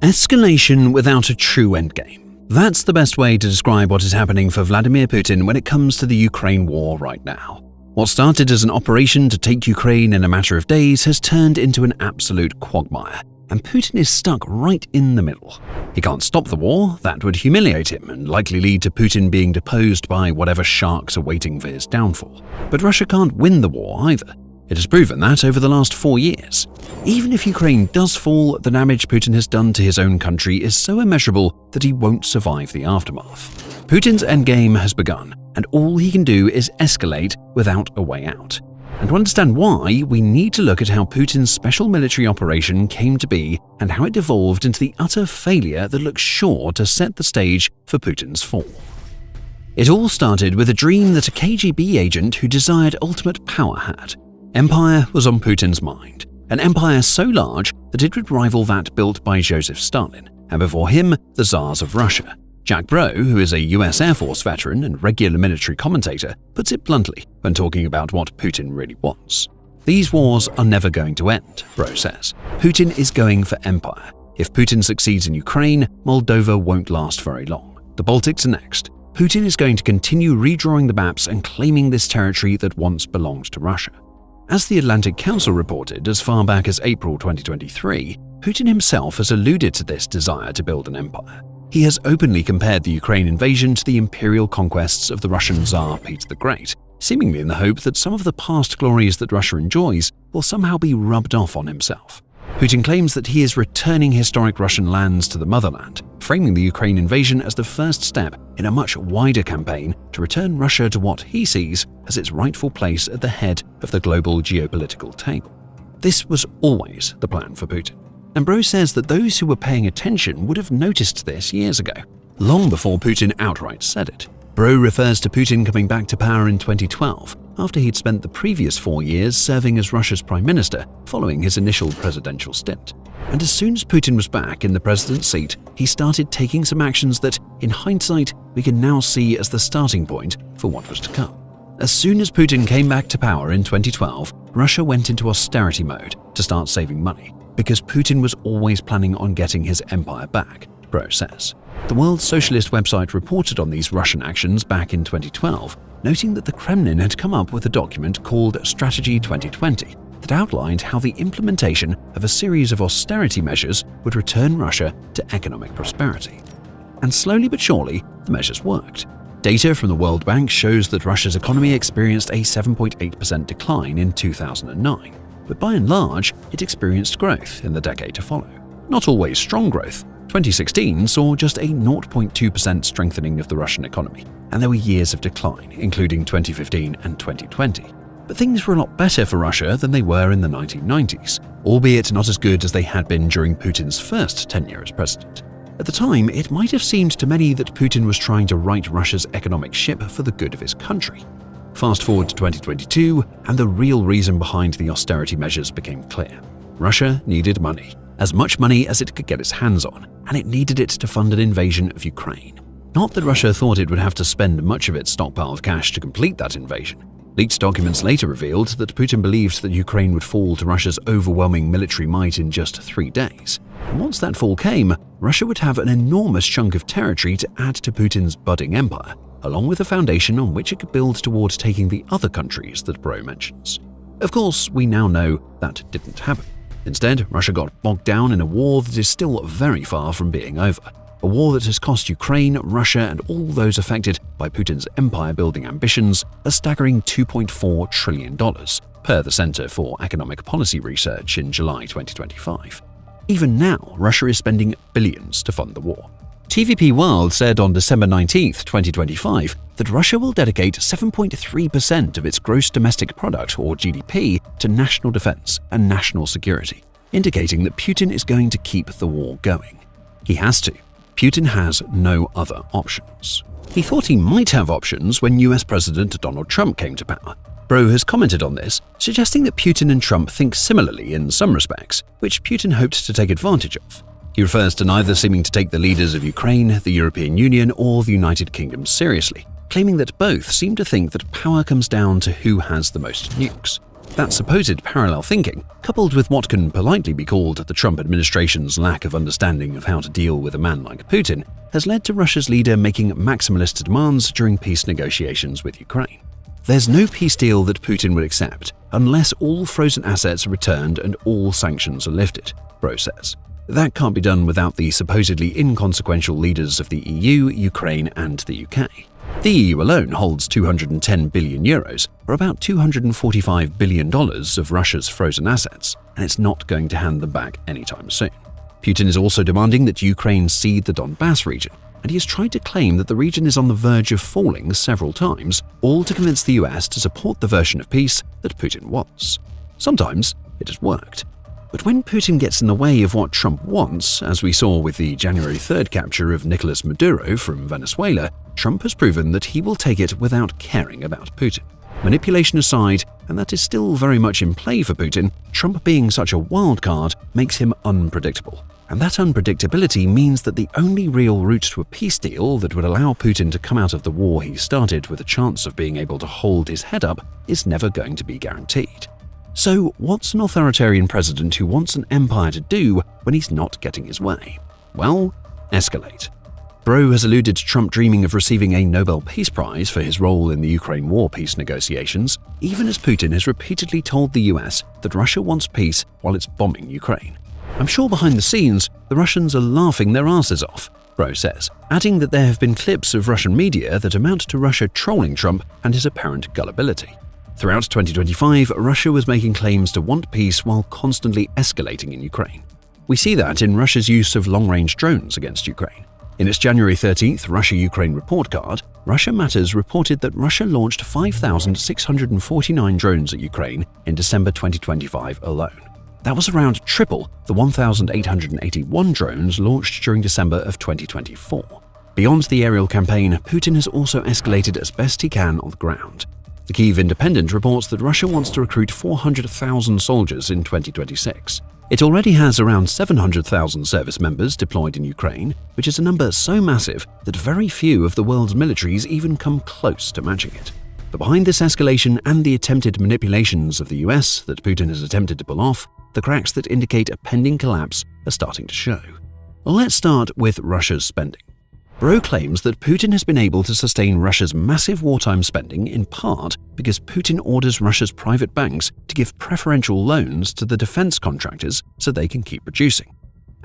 Escalation without a true endgame. That's the best way to describe what is happening for Vladimir Putin when it comes to the Ukraine war right now. What started as an operation to take Ukraine in a matter of days has turned into an absolute quagmire, and Putin is stuck right in the middle. He can't stop the war, that would humiliate him and likely lead to Putin being deposed by whatever sharks are waiting for his downfall. But Russia can't win the war either. It has proven that over the last 4 years. Even if Ukraine does fall, the damage Putin has done to his own country is so immeasurable that he won't survive the aftermath. Putin's endgame has begun, and all he can do is escalate without a way out. And to understand why, we need to look at how Putin's special military operation came to be and how it devolved into the utter failure that looks sure to set the stage for Putin's fall. It all started with a dream that a KGB agent who desired ultimate power had. Empire was on Putin's mind, an empire so large that it would rival that built by Joseph Stalin, and before him, the Tsars of Russia. Jack Bro, who is a US Air Force veteran and regular military commentator, puts it bluntly when talking about what Putin really wants. These wars are never going to end, Bro says. Putin is going for empire. If Putin succeeds in Ukraine, Moldova won't last very long. The Baltics are next. Putin is going to continue redrawing the maps and claiming this territory that once belonged to Russia. As the Atlantic Council reported as far back as April 2023, Putin himself has alluded to this desire to build an empire. He has openly compared the Ukraine invasion to the imperial conquests of the Russian Tsar Peter the Great, seemingly in the hope that some of the past glories that Russia enjoys will somehow be rubbed off on himself. Putin claims that he is returning historic Russian lands to the motherland, framing the Ukraine invasion as the first step in a much wider campaign to return Russia to what he sees as its rightful place at the head of the global geopolitical table. This was always the plan for Putin. And Bro says that those who were paying attention would have noticed this years ago, long before Putin outright said it. Bro refers to Putin coming back to power in 2012, after he'd spent the previous 4 years serving as Russia's prime minister following his initial presidential stint. And as soon as Putin was back in the president's seat, he started taking some actions that, in hindsight, we can now see as the starting point for what was to come. As soon as Putin came back to power in 2012, Russia went into austerity mode to start saving money, because Putin was always planning on getting his empire back, Bro says. The World Socialist website reported on these Russian actions back in 2012, noting that the Kremlin had come up with a document called Strategy 2020 that outlined how the implementation of a series of austerity measures would return Russia to economic prosperity. And slowly but surely, the measures worked. Data from the World Bank shows that Russia's economy experienced a 7.8% decline in 2009, but by and large, it experienced growth in the decade to follow. Not always strong growth. 2016 saw just a 0.2% strengthening of the Russian economy, and there were years of decline, including 2015 and 2020. But things were a lot better for Russia than they were in the 1990s, albeit not as good as they had been during Putin's first tenure as president. At the time, it might have seemed to many that Putin was trying to right Russia's economic ship for the good of his country. Fast forward to 2022, and the real reason behind the austerity measures became clear. Russia needed money, as much money as it could get its hands on, and it needed it to fund an invasion of Ukraine. Not that Russia thought it would have to spend much of its stockpiled cash to complete that invasion. Leaked documents later revealed that Putin believed that Ukraine would fall to Russia's overwhelming military might in just 3 days. And once that fall came, Russia would have an enormous chunk of territory to add to Putin's budding empire, along with a foundation on which it could build towards taking the other countries that Bro mentions. Of course, we now know that didn't happen. Instead, Russia got bogged down in a war that is still very far from being over. A war that has cost Ukraine, Russia, and all those affected by Putin's empire-building ambitions a staggering $2.4 trillion, per the Center for Economic Policy Research in July 2025. Even now, Russia is spending billions to fund the war. TVP World said on December 19, 2025, that Russia will dedicate 7.3% of its gross domestic product, or GDP, to national defense and national security, indicating that Putin is going to keep the war going. He has to. Putin has no other options. He thought he might have options when US President Donald Trump came to power. Bro has commented on this, suggesting that Putin and Trump think similarly in some respects, which Putin hoped to take advantage of. He refers to neither seeming to take the leaders of Ukraine, the European Union, or the United Kingdom seriously, claiming that both seem to think that power comes down to who has the most nukes. That supposed parallel thinking, coupled with what can politely be called the Trump administration's lack of understanding of how to deal with a man like Putin, has led to Russia's leader making maximalist demands during peace negotiations with Ukraine. There's no peace deal that Putin would accept unless all frozen assets are returned and all sanctions are lifted, Bro says. That can't be done without the supposedly inconsequential leaders of the EU, Ukraine, and the UK. The EU alone holds 210 billion euros, or about $245 billion of Russia's frozen assets, and it's not going to hand them back anytime soon. Putin is also demanding that Ukraine cede the Donbass region, and he has tried to claim that the region is on the verge of falling several times, all to convince the US to support the version of peace that Putin wants. Sometimes it has worked. But when Putin gets in the way of what Trump wants, as we saw with the January 3rd capture of Nicolas Maduro from Venezuela, Trump has proven that he will take it without caring about Putin. Manipulation aside, and that is still very much in play for Putin, Trump being such a wild card makes him unpredictable. And that unpredictability means that the only real route to a peace deal that would allow Putin to come out of the war he started with a chance of being able to hold his head up is never going to be guaranteed. So what's an authoritarian president who wants an empire to do when he's not getting his way? Well, escalate. Bro has alluded to Trump dreaming of receiving a Nobel Peace Prize for his role in the Ukraine war peace negotiations, even as Putin has repeatedly told the US that Russia wants peace while it's bombing Ukraine. I'm sure behind the scenes, the Russians are laughing their asses off, Bro says, adding that there have been clips of Russian media that amount to Russia trolling Trump and his apparent gullibility. Throughout 2025, Russia was making claims to want peace while constantly escalating in Ukraine. We see that in Russia's use of long-range drones against Ukraine. In its January 13th Russia-Ukraine report card, Russia Matters reported that Russia launched 5,649 drones at Ukraine in December 2025 alone. That was around triple the 1,881 drones launched during December of 2024. Beyond the aerial campaign, Putin has also escalated as best he can on the ground. The Kyiv Independent reports that Russia wants to recruit 400,000 soldiers in 2026. It already has around 700,000 service members deployed in Ukraine, which is a number so massive that very few of the world's militaries even come close to matching it. But behind this escalation and the attempted manipulations of the US that Putin has attempted to pull off, the cracks that indicate a pending collapse are starting to show. Let's start with Russia's spending. Bro claims that Putin has been able to sustain Russia's massive wartime spending in part because Putin orders Russia's private banks to give preferential loans to the defense contractors so they can keep producing.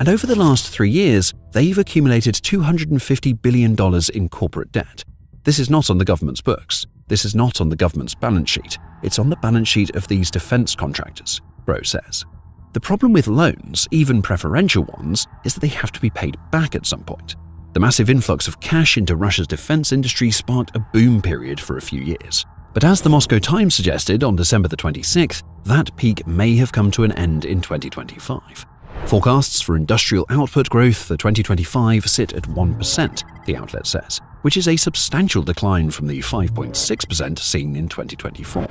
And over the last 3 years, they've accumulated $250 billion in corporate debt. This is not on the government's books. This is not on the government's balance sheet. It's on the balance sheet of these defense contractors, Bro says. The problem with loans, even preferential ones, is that they have to be paid back at some point. The massive influx of cash into Russia's defense industry sparked a boom period for a few years. But as the Moscow Times suggested on December the 26th, that peak may have come to an end in 2025. Forecasts for industrial output growth for 2025 sit at 1%, the outlet says, which is a substantial decline from the 5.6% seen in 2024.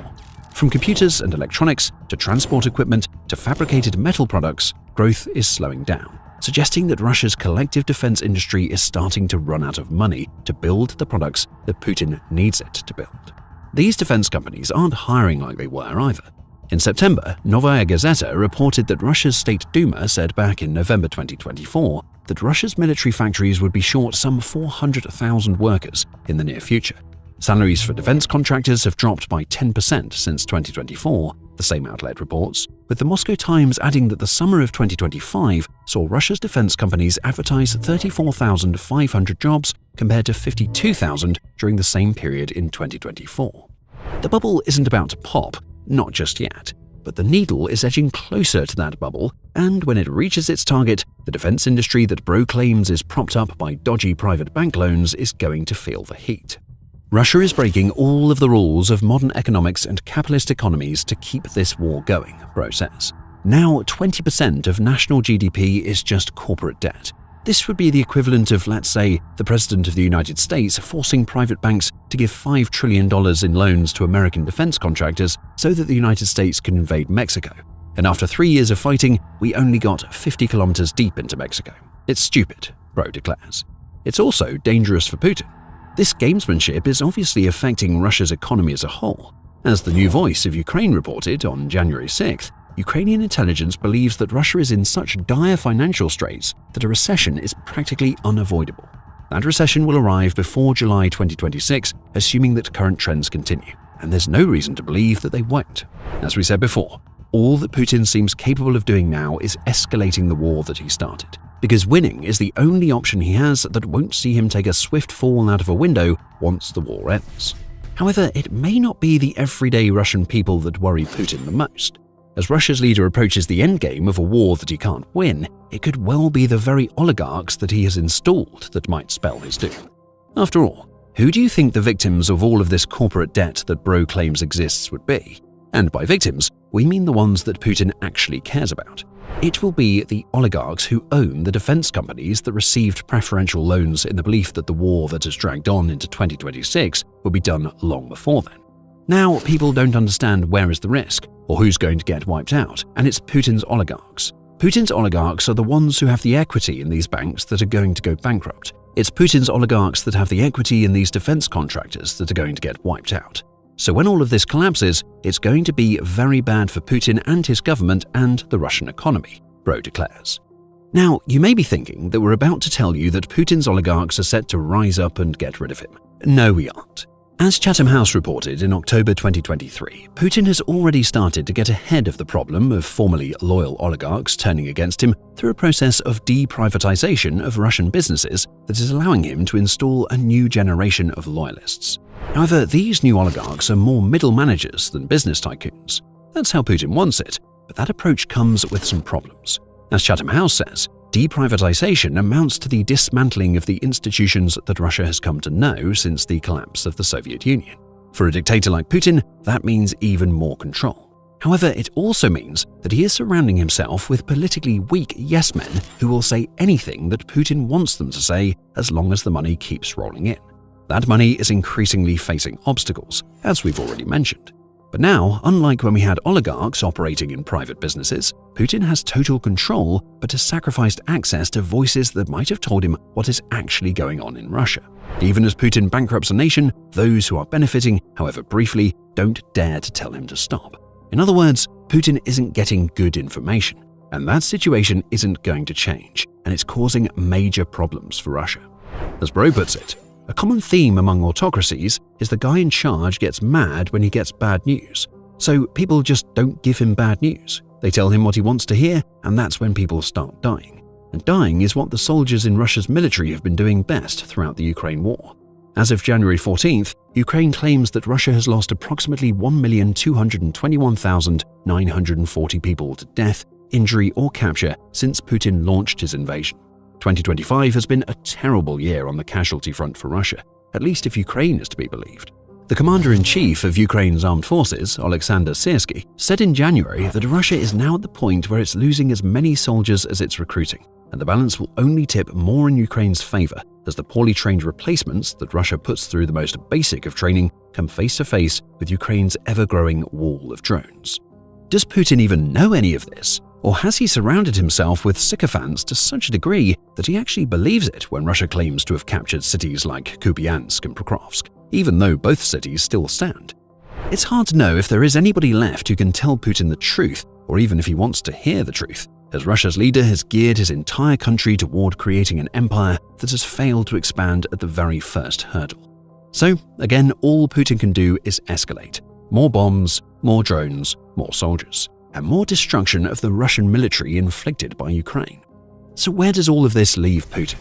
From computers and electronics to transport equipment to fabricated metal products, growth is slowing down, suggesting that Russia's collective defense industry is starting to run out of money to build the products that Putin needs it to build. These defense companies aren't hiring like they were either. In September, Novaya Gazeta reported that Russia's State Duma said back in November 2024 that Russia's military factories would be short some 400,000 workers in the near future. Salaries for defense contractors have dropped by 10% since 2024, the same outlet reports, with the Moscow Times adding that the summer of 2025 saw Russia's defense companies advertise 34,500 jobs compared to 52,000 during the same period in 2024. The bubble isn't about to pop, not just yet, but the needle is edging closer to that bubble, and when it reaches its target, the defense industry that Bro claims is propped up by dodgy private bank loans is going to feel the heat. Russia is breaking all of the rules of modern economics and capitalist economies to keep this war going, Bro says. Now 20% of national GDP is just corporate debt. This would be the equivalent of, let's say, the President of the United States forcing private banks to give $5 trillion in loans to American defense contractors so that the United States can invade Mexico. And after 3 years of fighting, we only got 50 kilometers deep into Mexico. It's stupid, Bro declares. It's also dangerous for Putin. This gamesmanship is obviously affecting Russia's economy as a whole. As the New Voice of Ukraine reported on January 6th, Ukrainian intelligence believes that Russia is in such dire financial straits that a recession is practically unavoidable. That recession will arrive before July 2026, assuming that current trends continue, and there's no reason to believe that they won't. As we said before, all that Putin seems capable of doing now is escalating the war that he started, because winning is the only option he has that won't see him take a swift fall out of a window once the war ends. However, it may not be the everyday Russian people that worry Putin the most. As Russia's leader approaches the endgame of a war that he can't win, it could well be the very oligarchs that he has installed that might spell his doom. After all, who do you think the victims of all of this corporate debt that Bro claims exists would be? And by victims, we mean the ones that Putin actually cares about. It will be the oligarchs who own the defense companies that received preferential loans in the belief that the war that has dragged on into 2026 will be done long before then. Now, people don't understand where is the risk, or who's going to get wiped out, and it's Putin's oligarchs. Putin's oligarchs are the ones who have the equity in these banks that are going to go bankrupt. It's Putin's oligarchs that have the equity in these defense contractors that are going to get wiped out. So when all of this collapses, it's going to be very bad for Putin and his government and the Russian economy, Bro declares. Now, you may be thinking that we're about to tell you that Putin's oligarchs are set to rise up and get rid of him. No, we aren't. As Chatham House reported in October 2023, Putin has already started to get ahead of the problem of formerly loyal oligarchs turning against him through a process of deprivatization of Russian businesses that is allowing him to install a new generation of loyalists. However, these new oligarchs are more middle managers than business tycoons. That's how Putin wants it, but that approach comes with some problems. As Chatham House says, deprivatization amounts to the dismantling of the institutions that Russia has come to know since the collapse of the Soviet Union. For a dictator like Putin, that means even more control. However, it also means that he is surrounding himself with politically weak yes-men who will say anything that Putin wants them to say as long as the money keeps rolling in. That money is increasingly facing obstacles, as we've already mentioned. But now, unlike when we had oligarchs operating in private businesses, Putin has total control but has sacrificed access to voices that might have told him what is actually going on in Russia. Even as Putin bankrupts a nation, those who are benefiting, however briefly, don't dare to tell him to stop. In other words, Putin isn't getting good information, and that situation isn't going to change, and it's causing major problems for Russia. As Bro puts it, a common theme among autocracies is the guy in charge gets mad when he gets bad news. So people just don't give him bad news. They tell him what he wants to hear, and that's when people start dying. And dying is what the soldiers in Russia's military have been doing best throughout the Ukraine war. As of January 14th, Ukraine claims that Russia has lost approximately 1,221,940 people to death, injury, or capture since Putin launched his invasion. 2025 has been a terrible year on the casualty front for Russia, at least if Ukraine is to be believed. The commander-in-chief of Ukraine's armed forces, Oleksandr Syrskyi, said in January that Russia is now at the point where it's losing as many soldiers as it's recruiting, and the balance will only tip more in Ukraine's favor as the poorly trained replacements that Russia puts through the most basic of training come face-to-face with Ukraine's ever-growing wall of drones. Does Putin even know any of this? Or has he surrounded himself with sycophants to such a degree that he actually believes it when Russia claims to have captured cities like Kupiansk and Pokrovsk, even though both cities still stand? It's hard to know if there is anybody left who can tell Putin the truth, or even if he wants to hear the truth, as Russia's leader has geared his entire country toward creating an empire that has failed to expand at the very first hurdle. So, again, all Putin can do is escalate. More bombs, more drones, more soldiers, and more destruction of the Russian military inflicted by Ukraine. So where does all of this leave Putin?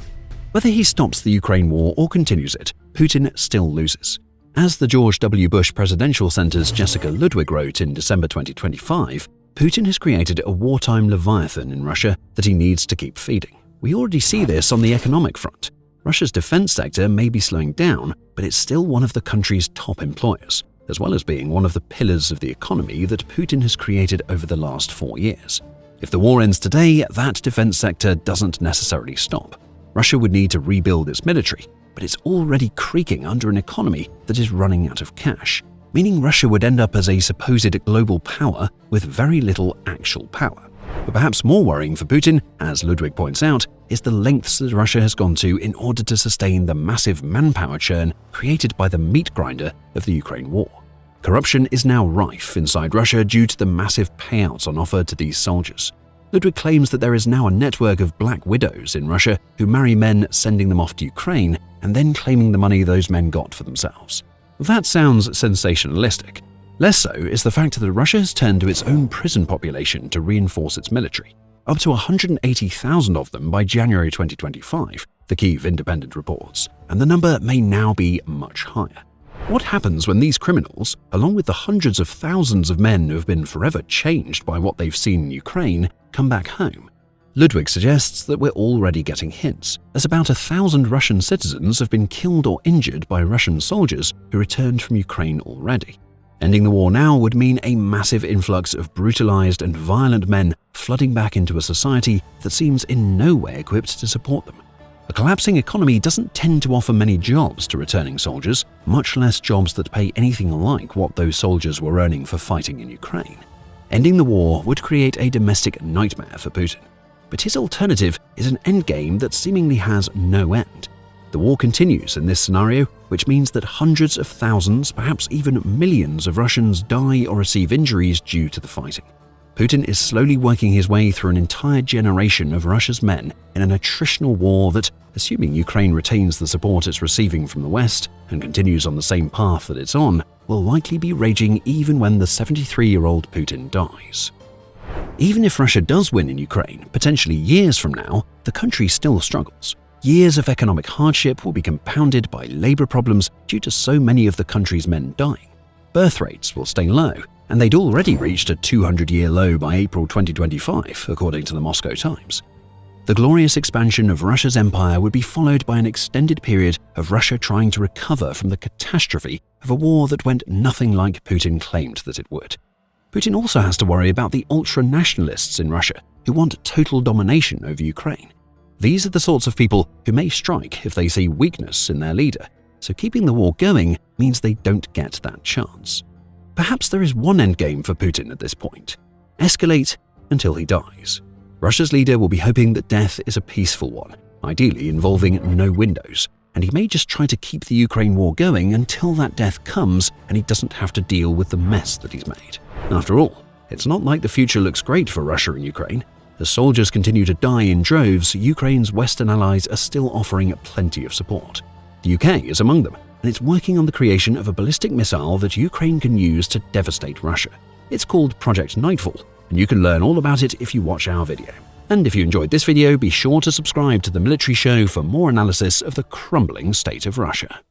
Whether he stops the Ukraine war or continues it, Putin still loses. As the George W. Bush Presidential Center's Jessica Ludwig wrote in December 2025, Putin has created a wartime leviathan in Russia that he needs to keep feeding. We already see this on the economic front. Russia's defense sector may be slowing down, but it's still one of the country's top employers, as well as being one of the pillars of the economy that Putin has created over the last 4 years. If the war ends today, that defense sector doesn't necessarily stop. Russia would need to rebuild its military, but it's already creaking under an economy that is running out of cash, meaning Russia would end up as a supposed global power with very little actual power. But perhaps more worrying for Putin, as Ludwig points out, is the lengths that Russia has gone to in order to sustain the massive manpower churn created by the meat grinder of the Ukraine war. Corruption is now rife inside Russia due to the massive payouts on offer to these soldiers. Ludwig claims that there is now a network of black widows in Russia who marry men, sending them off to Ukraine and then claiming the money those men got for themselves. That sounds sensationalistic. Less so is the fact that Russia has turned to its own prison population to reinforce its military. Up to 180,000 of them by January 2025, the Kyiv Independent reports, and the number may now be much higher. What happens when these criminals, along with the hundreds of thousands of men who have been forever changed by what they've seen in Ukraine, come back home? Ludwig suggests that we're already getting hints, as about 1,000 Russian citizens have been killed or injured by Russian soldiers who returned from Ukraine already. Ending the war now would mean a massive influx of brutalized and violent men flooding back into a society that seems in no way equipped to support them. A collapsing economy doesn't tend to offer many jobs to returning soldiers, much less jobs that pay anything like what those soldiers were earning for fighting in Ukraine. Ending the war would create a domestic nightmare for Putin. But his alternative is an endgame that seemingly has no end. The war continues in this scenario, which means that hundreds of thousands, perhaps even millions of Russians die or receive injuries due to the fighting. Putin is slowly working his way through an entire generation of Russia's men in an attritional war that, assuming Ukraine retains the support it's receiving from the West and continues on the same path that it's on, will likely be raging even when the 73-year-old Putin dies. Even if Russia does win in Ukraine, potentially years from now, the country still struggles. Years of economic hardship will be compounded by labor problems due to so many of the country's men dying. Birth rates will stay low, and they'd already reached a 200-year low by April 2025, according to the Moscow Times. The glorious expansion of Russia's empire would be followed by an extended period of Russia trying to recover from the catastrophe of a war that went nothing like Putin claimed that it would. Putin also has to worry about the ultra-nationalists in Russia who want total domination over Ukraine. These are the sorts of people who may strike if they see weakness in their leader, so keeping the war going means they don't get that chance. Perhaps there is one endgame for Putin at this point: escalate until he dies. Russia's leader will be hoping that death is a peaceful one, ideally involving no windows, and he may just try to keep the Ukraine war going until that death comes and he doesn't have to deal with the mess that he's made. After all, it's not like the future looks great for Russia and Ukraine. As soldiers continue to die in droves, Ukraine's Western allies are still offering plenty of support. The UK is among them, and it's working on the creation of a ballistic missile that Ukraine can use to devastate Russia. It's called Project Nightfall, and you can learn all about it if you watch our video. And if you enjoyed this video, be sure to subscribe to The Military Show for more analysis of the crumbling state of Russia.